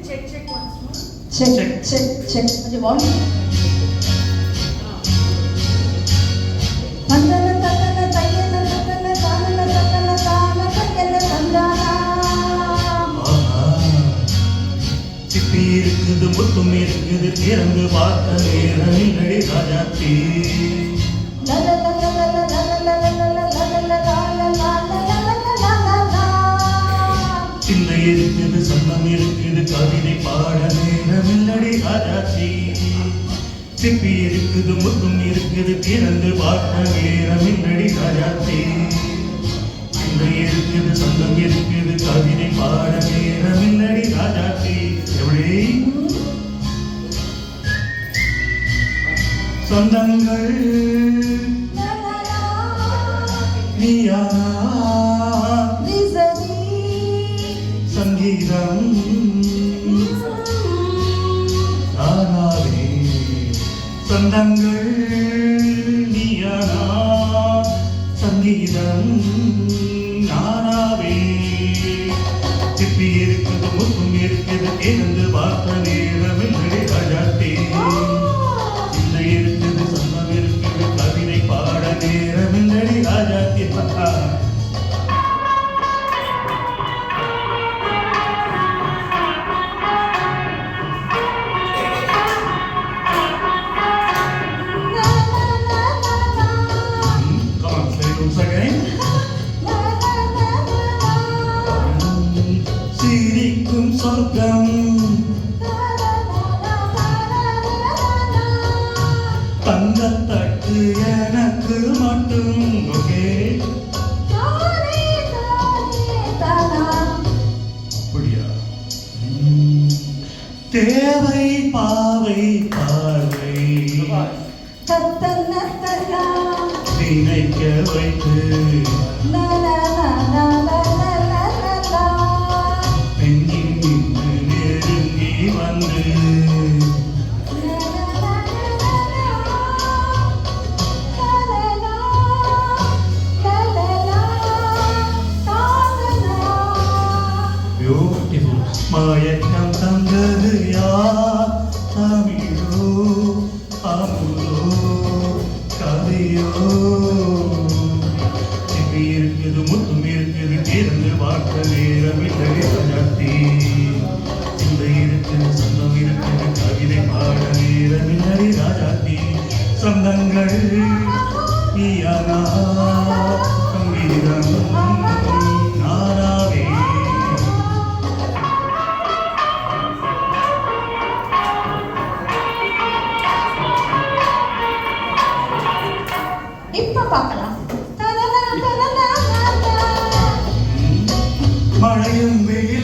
check கொஞ்சம் volume தந்தன தந்தன தையன தந்தன தானன தந்தன தான தையன தந்தானா சிப்பி இருக்குது முத்தும் இருக்குது திறந்து பார்த்த நேரம் இல்லடி ராஜாத்தி சிந்தை இருக்குது சந்தம் இருக்குது கவிதை பாட நேரம் இல்லடி ராஜாத்தி சிப்பி இருக்குது முத்தும் இருக்குது திறந்து பார்த்த நேரம் இல்லடி ராஜாத்தி சிந்தை இருக்குது சந்தம் இருக்குது கவிதை பாட நேரம் இல்லடி ராஜாத்தி எப்படி சொந்தங்கள் நீயானா சங்கீதம் நானாவே சொந்தங்கள் நீயானா சங்கீதம் நானாவே சிப்பி இருக்குது முத்தும் இருக்குது திறந்து பார்த்த நேரமில் ராஜாத்தே இல்லை இருக்குது சொந்தம் இருக்குது கவிதை பாட நேரமில் ராஜாத்தே சிரிக்கும் சொர்க்கம் தங்கத்தட்டு எனக்கு மட்டும் ஓகே அப்படியா தேவை பாவை பார்வை நினைக்க வைத்து நெஞ்சில் நின்று நெருங்கி வந்து பியூட்டிஃபுல் மயக்கம் தந்தது யார் தமிழோ அமுதோ கதையோ சிப்பி இருக்குது முத்தும் இருக்குது திறந்து பார்த்த நேரமில்லை ராஜாத்தி சிந்தை இருக்குது சொந்தம் இருக்குது கவிதை பாட நேரமில்லை ராஜாத்தி சொந்தங்கள் நீயானா சங்கீதம் நானாவே இப்ப பார்க்கலாம் மழையும் வெயில்